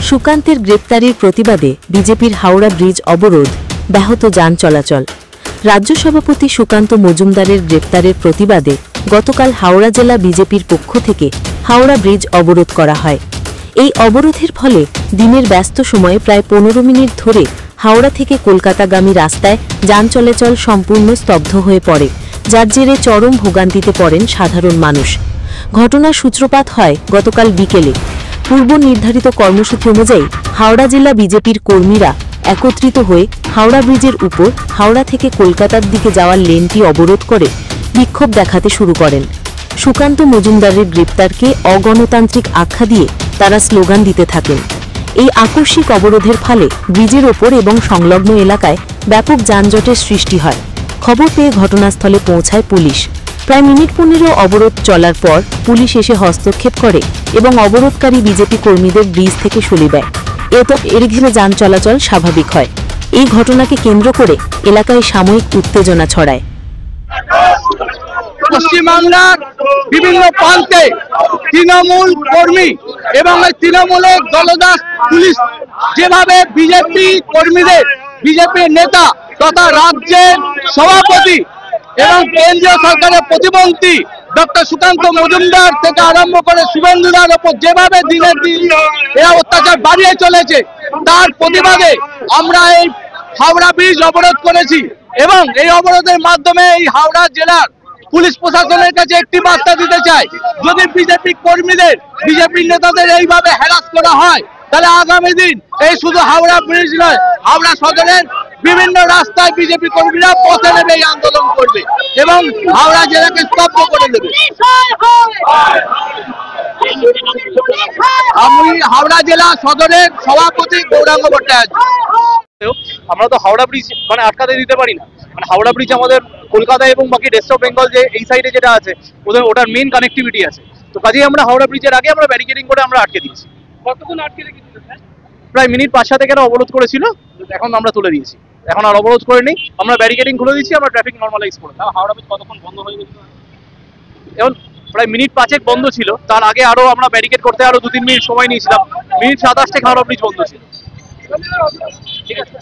সুকান্তের গ্রেপ্তারির প্রতিবাদে বিজেপির হাওড়া ব্রিজ অবরোধ, ব্যাহত যান চলাচল। রাজ্য সভাপতি সুকান্ত মজুমদারের গ্রেপ্তারের প্রতিবাদে গতকাল হাওড়া জেলা বিজেপির পক্ষ থেকে হাওড়া ব্রিজ অবরোধ করা হয়। এই অবরোধের ফলে দিনের ব্যস্ত সময়ে প্রায় 15 মিনিট ধরে হাওড়া থেকে কলকাতাগামী রাস্তায় যান চলাচল সম্পূর্ণ স্তব্ধ হয়ে পড়ে, যার জেরে চরম ভোগান্তিতে পড়েন সাধারণ মানুষ। ঘটনার সূত্রপাত হয় গতকাল বিকেলে। পূর্ব নির্ধারিত কর্মসূচি অনুযায়ী হাওড়া জেলা বিজেপির কর্মীরা একত্রিত হয়ে হাওড়া ব্রিজের উপর হাওড়া থেকে কলকাতার দিকে যাওয়ার লেনটি অবরোধ করে বিক্ষোভ দেখাতে শুরু করেন। সুকান্ত মজুমদারের গ্রেপ্তারকে অগণতান্ত্রিক আখ্যা দিয়ে তারা স্লোগান দিতে থাকেন। এই আকস্মিক অবরোধের ফলে ব্রিজের ওপর এবং সংলগ্ন এলাকায় ব্যাপক যানজটের সৃষ্টি হয়। খবর পেয়ে ঘটনাস্থলে পৌঁছায় পুলিশ। প্রায় মিনিট 15 অবরোধ চলার পর পুলিশ এসে হস্তক্ষেপ করে এবং অবরোধকারী বিজেপি কর্মীদের ব্রিজ থেকে সরিয়ে দেয়। এর ঘিরে যান চলাচল স্বাভাবিক হয়। এই ঘটনাকে কেন্দ্র করে এলাকায় সাময়িক উত্তেজনা ছড়ায়। পশ্চিমবাংলার বিভিন্ন প্রান্তে তৃণমূল কর্মী এবং তৃণমূলের দলদাস পুলিশ যেভাবে বিজেপি কর্মীদের, বিজেপি নেতা তথা রাজ্যের সভাপতি এবং কেন্দ্রীয় সরকারের প্রতিমন্ত্রী ডক্টর সুকান্ত মজুমদার থেকে আরম্ভ করে শুভেন্দুদার ওপর যেভাবে দিনের দিন এরা অত্যাচার বাড়িয়ে চলেছে, তার প্রতিবাদে আমরা এই হাওড়া ব্রিজ অবরোধ করেছি এবং এই অবরোধের মাধ্যমে এই হাওড়া জেলার পুলিশ প্রশাসনের কাছে একটি বার্তা দিতে চাই, যদি বিজেপি কর্মীদের, বিজেপি নেতাদের এইভাবে হ্যারাস করা হয় তাহলে আগামী দিন এই শুধু হাওড়া ব্রিজ নয়, হাওড়া সদরের বিভিন্ন রাস্তায় বিজেপি কর্মীরা পথে নেমে এই আন্দোলন করবে এবং হাওড়া জেলাকে স্তব্ধ করে দেবে। আমি হাওড়া জেলা সদরের সভাপতি গৌরাঙ্গ ভট্টাচার্য। আমরা তো হাওড়া ব্রিজ আটকাতে দিতে পারি না। হাওড়া ব্রিজ আমাদের কলকাতা এবং বাকি রেস্ট অফ বেঙ্গল যে এই সাইডে যেটা আছে ওটার মেইন কানেক্টিভিটি আছে। তো কাজেই আমরা হাওড়া ব্রিজের আগে আমরা ব্যারিকেডিং করে আমরা আটকে দিয়েছি। কতক্ষণ আটকে রেখেছিল? প্রায় মিনিট 5-7 থেকে অবরোধ করেছিল, এখন আমরা তুলে দিয়েছি। এখন আর অবরোধ করে নেই, আমরা ব্যারিকেডিং খুলে দিচ্ছি, আমরা ট্রাফিক নর্মালাইজ করে। হাওড়া ব্রিজ কতক্ষণ বন্ধ হয়ে গেছিল? এখন প্রায় মিনিট 5 বন্ধ ছিল, তার আগে আরো আমরা ব্যারিকেড করতে আরো 2-3 মিনিট সময় নিয়েছিলাম। মিনিট 27 থেকে হাওড়া ব্রিজ বন্ধ ছিল। ঠিক আছে।